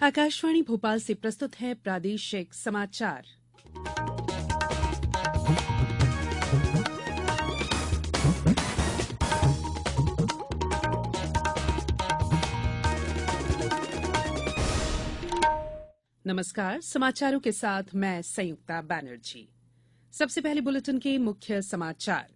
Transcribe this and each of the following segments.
आकाशवाणी भोपाल से प्रस्तुत है प्रादेशिक समाचार। नमस्कार, समाचारों के साथ मैं संयुक्ता बैनर्जी। सबसे पहले बुलेटिन के मुख्य समाचार।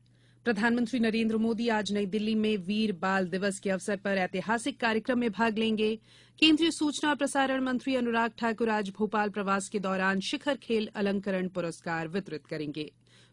प्रधानमंत्री नरेंद्र मोदी आज नई दिल्ली में वीर बाल दिवस के अवसर पर ऐतिहासिक कार्यक्रम में भाग लेंगे। केंद्रीय सूचना और प्रसारण मंत्री अनुराग ठाकुर आज भोपाल प्रवास के दौरान शिखर खेल अलंकरण पुरस्कार वितरित करेंगे।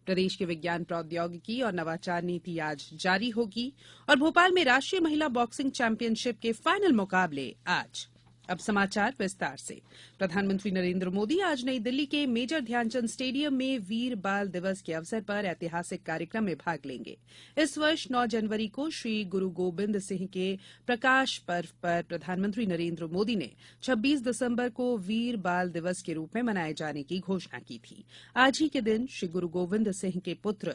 प्रदेश की विज्ञान प्रौद्योगिकी और नवाचार नीति आज जारी होगी और भोपाल में राष्ट्रीय महिला बॉक्सिंग चैंपियनशिप के फाइनल मुकाबले आज। अब समाचार विस्तार से। प्रधानमंत्री नरेंद्र मोदी आज नई दिल्ली के मेजर ध्यानचंद स्टेडियम में वीर बाल दिवस के अवसर पर ऐतिहासिक कार्यक्रम में भाग लेंगे। इस वर्ष 9 जनवरी को श्री गुरु गोबिंद सिंह के प्रकाश पर्व पर प्रधानमंत्री नरेंद्र मोदी ने 26 दिसंबर को वीर बाल दिवस के रूप में मनाए जाने की घोषणा की थी। आज ही के दिन श्री गुरु गोबिंद सिंह के पुत्र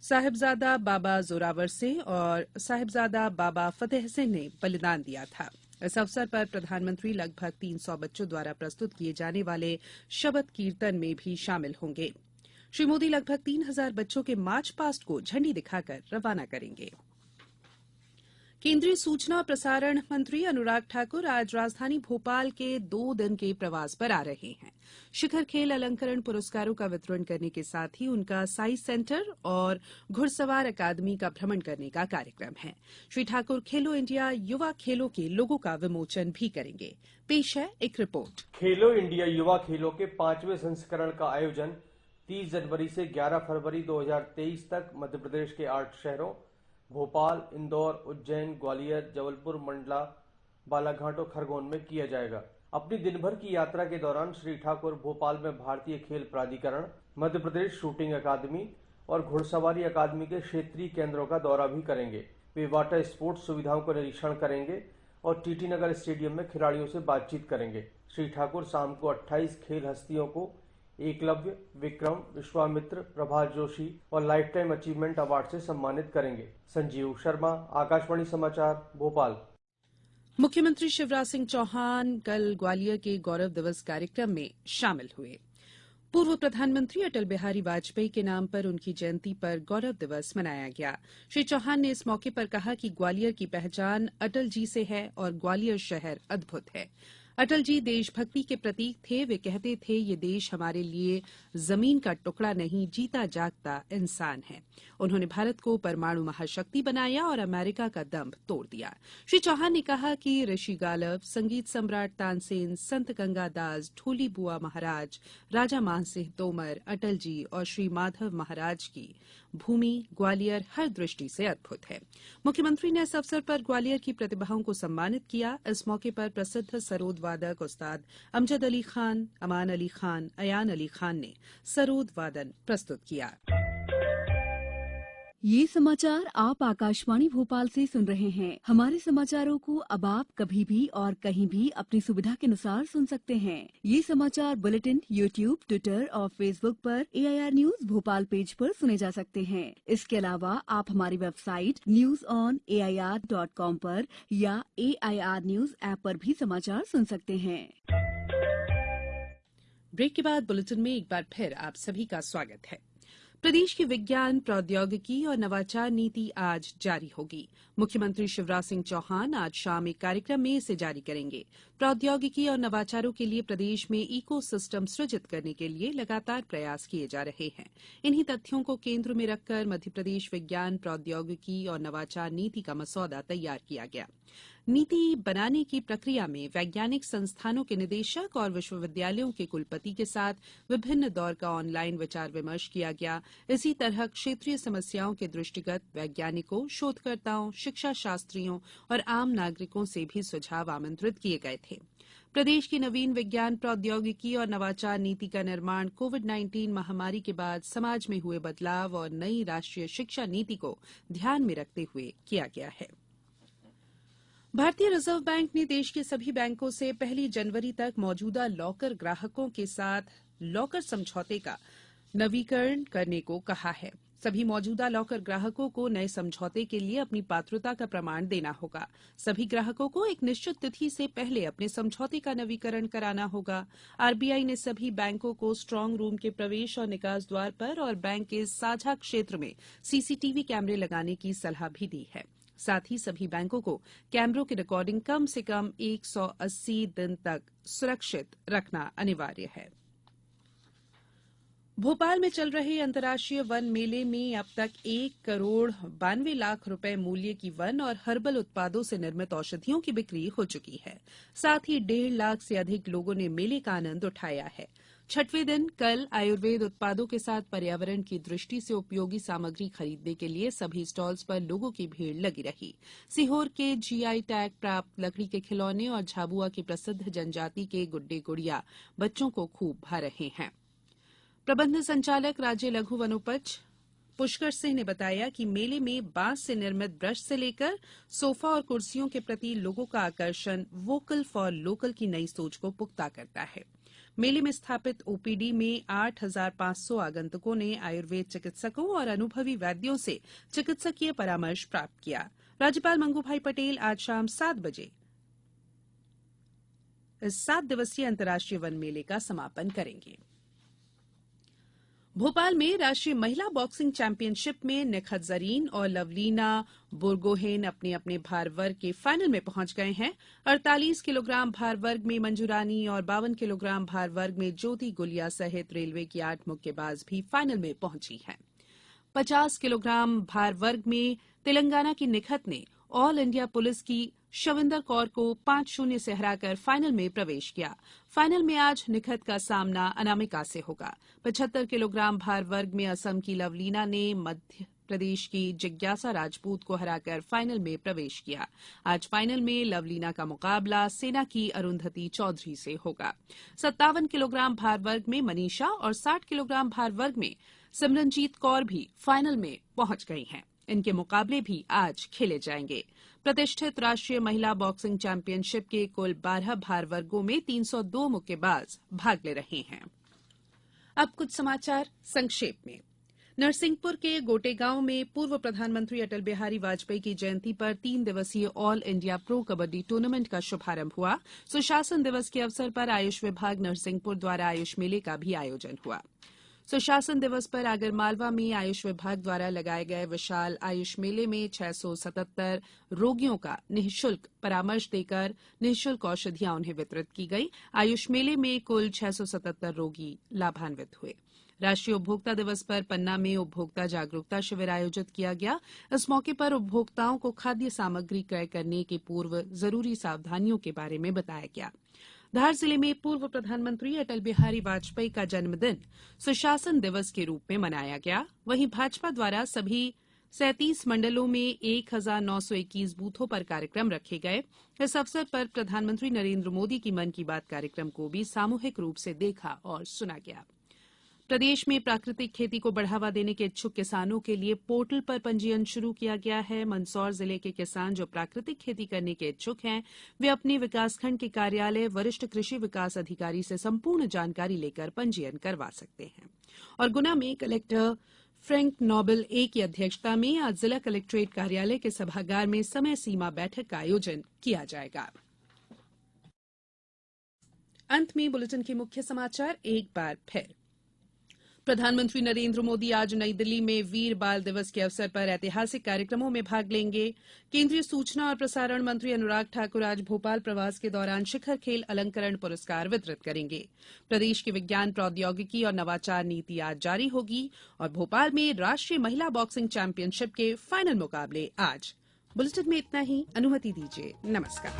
साहिबजादा बाबा जोरावर सिंह और साहिबजादा बाबा फतेह सिंह ने बलिदान दिया था। इस अवसर पर प्रधानमंत्री लगभग 300 बच्चों द्वारा प्रस्तुत किए जाने वाले शबद कीर्तन में भी शामिल होंगे। श्री मोदी लगभग 3000 बच्चों के मार्च पास्ट को झंडी दिखाकर रवाना करेंगे। केंद्रीय सूचना और प्रसारण मंत्री अनुराग ठाकुर आज राजधानी भोपाल के 2 दिन के प्रवास पर आ रहे हैं। शिखर खेल अलंकरण पुरस्कारों का वितरण करने के साथ ही उनका साइंस सेंटर और घुड़सवार अकादमी का भ्रमण करने का कार्यक्रम है। श्री ठाकुर खेलो इंडिया युवा खेलों के लोगो का विमोचन भी करेंगे। पेश है एक रिपोर्ट। खेलो इंडिया युवा खेलों के 5वें संस्करण का आयोजन 30 जनवरी से 11 फरवरी 2023 तक मध्य प्रदेश के 8 शहरों भोपाल, इंदौर, उज्जैन, ग्वालियर, जबलपुर, मंडला, बालाघाट और खरगोन में किया जाएगा। अपनी दिन भर की यात्रा के दौरान श्री ठाकुर भोपाल में भारतीय खेल प्राधिकरण, मध्य प्रदेश शूटिंग अकादमी और घुड़सवारी अकादमी के क्षेत्रीय केंद्रों का दौरा भी करेंगे। वे वाटर स्पोर्ट्स सुविधाओं का निरीक्षण करेंगे और टीटी नगर स्टेडियम में खिलाड़ियों से बातचीत करेंगे। श्री ठाकुर शाम को 28 खेल हस्तियों को एकलव्य, विक्रम, विश्वामित्र, प्रभात जोशी और लाइफ टाइम अचीवमेंट अवार्ड से सम्मानित करेंगे। संजीव शर्मा, आकाशवाणी समाचार, भोपाल। मुख्यमंत्री शिवराज सिंह चौहान कल ग्वालियर के गौरव दिवस कार्यक्रम में शामिल हुए। पूर्व प्रधानमंत्री अटल बिहारी वाजपेयी के नाम पर उनकी जयंती पर गौरव दिवस मनाया गया। श्री चौहान ने इस मौके पर कहा कि ग्वालियर की पहचान अटल जी से है और ग्वालियर शहर अद्भुत है। अटल जी देशभक्ति के प्रतीक थे। वे कहते थे, ये देश हमारे लिए जमीन का टुकड़ा नहीं, जीता जागता इंसान है। उन्होंने भारत को परमाणु महाशक्ति बनाया और अमेरिका का दंभ तोड़ दिया। श्री चौहान ने कहा कि ऋषि गालव, संगीत सम्राट तानसेन, संत गंगादास, ढोली बुआ महाराज, राजा मानसिंह तोमर, अटल जी और श्री माधव महाराज की भूमि ग्वालियर हर दृष्टि से अद्भुत है। मुख्यमंत्री ने इस अवसर पर ग्वालियर की प्रतिभाओं को सम्मानित किया। इस मौके पर प्रसिद्ध सरोद वादक उस्ताद अमजद अली खान, अमान अली खान, अयान अली खान ने सरोद वादन प्रस्तुत किया। ये समाचार आप आकाशवाणी भोपाल से सुन रहे हैं। हमारे समाचारों को अब आप कभी भी और कहीं भी अपनी सुविधा के अनुसार सुन सकते हैं। ये समाचार बुलेटिन यूट्यूब, ट्विटर और फेसबुक पर AIR न्यूज भोपाल पेज पर सुने जा सकते हैं। इसके अलावा आप हमारी वेबसाइट newsonair.com पर या AIR न्यूज ऐप पर भी समाचार सुन सकते हैं। ब्रेक के बाद बुलेटिन में एक बार फिर आप सभी का स्वागत है। प्रदेश की विज्ञान प्रौद्योगिकी और नवाचार नीति आज जारी होगी। मुख्यमंत्री शिवराज सिंह चौहान आज शाम एक कार्यक्रम में इसे जारी करेंगे। प्रौद्योगिकी और नवाचारों के लिए प्रदेश में इको सिस्टम सृजित करने के लिए लगातार प्रयास किए जा रहे हैं। इन्हीं तथ्यों को केंद्र में रखकर मध्यप्रदेश विज्ञान प्रौद्योगिकी और नवाचार नीति का मसौदा तैयार किया गया। नीति बनाने की प्रक्रिया में वैज्ञानिक संस्थानों के निदेशक और विश्वविद्यालयों के कुलपति के साथ विभिन्न दौर का ऑनलाइन विचार विमर्श किया गया। इसी तरह क्षेत्रीय समस्याओं के दृष्टिगत वैज्ञानिकों, शोधकर्ताओं, शिक्षा शास्त्रियों और आम नागरिकों से भी सुझाव आमंत्रित किए गए थे। प्रदेश की नवीन विज्ञान प्रौद्योगिकी और नवाचार नीति का निर्माण कोविड-19 महामारी के बाद समाज में हुए बदलाव और नई राष्ट्रीय शिक्षा नीति को ध्यान में रखते हुए किया गया है। भारतीय रिजर्व बैंक ने देश के सभी बैंकों से 1 जनवरी तक मौजूदा लॉकर ग्राहकों के साथ लॉकर समझौते का नवीकरण करने को कहा है। सभी मौजूदा लॉकर ग्राहकों को नए समझौते के लिए अपनी पात्रता का प्रमाण देना होगा। सभी ग्राहकों को एक निश्चित तिथि से पहले अपने समझौते का नवीकरण कराना होगा। आरबीआई ने सभी बैंकों को स्ट्रांग रूम के प्रवेश और निकास द्वार पर और बैंक के साझा क्षेत्र में सीसीटीवी कैमरे लगाने की सलाह भी दी है। साथ ही सभी बैंकों को कैमरों की रिकॉर्डिंग कम से कम 180 दिन तक सुरक्षित रखना अनिवार्य है। भोपाल में चल रहे अंतर्राष्ट्रीय वन मेले में अब तक 1,92,00,000 रुपए मूल्य की वन और हर्बल उत्पादों से निर्मित औषधियों की बिक्री हो चुकी है। साथ ही 1.5 लाख से अधिक लोगों ने मेले का आनंद उठाया है। छठवें दिन कल आयुर्वेद उत्पादों के साथ पर्यावरण की दृष्टि से उपयोगी सामग्री खरीदने के लिए सभी स्टॉल्स पर लोगों की भीड़ लगी रही। सीहोर के जीआई टैग प्राप्त लकड़ी के खिलौने और झाबुआ की प्रसिद्ध जनजाति के गुड्डे गुड़िया बच्चों को खूब भा रहे हैं। प्रबंध संचालक राज्य लघु वनोपज पुष्कर सिंह ने बताया कि मेले में बांस से निर्मित ब्रश से लेकर सोफा और कुर्सियों के प्रति लोगों का आकर्षण वोकल फॉर लोकल की नई सोच को पुख्ता करता है। मेले में स्थापित ओपीडी में 8,500 आगंतुकों ने आयुर्वेद चिकित्सकों और अनुभवी वैद्यों से चिकित्सकीय परामर्श प्राप्त किया। राज्यपाल मंगूभाई पटेल आज शाम 7 बजे इस 7 दिवसीय अंतर्राष्ट्रीय वन मेले का समापन करेंगे। भोपाल में राष्ट्रीय महिला बॉक्सिंग चैंपियनशिप में निखत जरीन और लवलीना बुरगोहेन अपने अपने भार वर्ग के फाइनल में पहुंच गए हैं। 48 किलोग्राम भार वर्ग में मंजूरानी और 52 किलोग्राम भार वर्ग में ज्योति गुलिया सहित रेलवे की 8 मुक्केबाज भी फाइनल में पहुंची हैं। 50 किलोग्राम भार वर्ग में तेलंगाना की निखत ने ऑल इंडिया पुलिस की शविंदर कौर को 5-0 से हराकर फाइनल में प्रवेश किया। फाइनल में आज निखत का सामना अनामिका से होगा। 75 किलोग्राम भार वर्ग में असम की लवलीना ने मध्य प्रदेश की जिज्ञासा राजपूत को हराकर फाइनल में प्रवेश किया। आज फाइनल में लवलीना का मुकाबला सेना की अरुंधति चौधरी से होगा। 57 किलोग्राम भार वर्ग में मनीषा और 60 किलोग्राम भार वर्ग में सिमरनजीत कौर भी फाइनल में पहुंच गई हैं। इनके मुकाबले भी आज खेले जाएंगे। प्रतिष्ठित राष्ट्रीय महिला बॉक्सिंग चैंपियनशिप के कुल 12 भार वर्गों में 302 मुक्केबाज भाग ले रहे हैं। अब कुछ समाचार संक्षेप में। नरसिंहपुर के गोटेगांव में पूर्व प्रधानमंत्री अटल बिहारी वाजपेयी की जयंती पर 3 दिवसीय all India pro kabaddi tournament का शुभारंभ हुआ। सुशासन दिवस के अवसर पर आयुष विभाग नरसिंहपुर द्वारा आयुष मेले का भी आयोजन हुआ। सुशासन दिवस पर आगरमालवा में आयुष विभाग द्वारा लगाए गए विशाल आयुष मेले में 677 रोगियों का निःशुल्क परामर्श देकर निःशुल्क औषधियां उन्हें वितरित की गई। आयुष मेले में कुल 677 रोगी लाभान्वित हुए। राष्ट्रीय उपभोक्ता दिवस पर पन्ना में उपभोक्ता जागरूकता शिविर आयोजित किया गया। इस मौके पर उपभोक्ताओं को खाद्य सामग्री क्रय करने के पूर्व जरूरी सावधानियों के बारे में बताया गया। धार जिले में पूर्व प्रधानमंत्री अटल बिहारी वाजपेयी का जन्मदिन सुशासन दिवस के रूप में मनाया गया। वहीं भाजपा द्वारा सभी 37 मंडलों में 1,921 बूथों पर कार्यक्रम रखे गए। इस अवसर पर प्रधानमंत्री नरेंद्र मोदी की मन की बात कार्यक्रम को भी सामूहिक रूप से देखा और सुना गया। प्रदेश में प्राकृतिक खेती को बढ़ावा देने के इच्छुक किसानों के लिए पोर्टल पर पंजीयन शुरू किया गया है। मंदसौर जिले के किसान जो प्राकृतिक खेती करने के इच्छुक हैं, वे अपने विकासखंड के कार्यालय वरिष्ठ कृषि विकास अधिकारी से संपूर्ण जानकारी लेकर पंजीयन करवा सकते हैं। और गुना में कलेक्टर फ्रैंक नोबल ए की अध्यक्षता में आज जिला कलेक्ट्रेट कार्यालय के सभागार में समय सीमा बैठक का आयोजन किया जाएगा। अंत में बुलेटिन के मुख्य समाचार एक बार फिर। प्रधानमंत्री नरेंद्र मोदी आज नई दिल्ली में वीर बाल दिवस के अवसर पर ऐतिहासिक कार्यक्रमों में भाग लेंगे। केंद्रीय सूचना और प्रसारण मंत्री अनुराग ठाकुर आज भोपाल प्रवास के दौरान शिखर खेल अलंकरण पुरस्कार वितरित करेंगे। प्रदेश की विज्ञान प्रौद्योगिकी और नवाचार नीति आज जारी होगी और भोपाल में राष्ट्रीय महिला बॉक्सिंग चैंपियनशिप के फाइनल मुकाबले आज। बुलेटिन में इतना ही। अनुमति दीजिए। नमस्कार।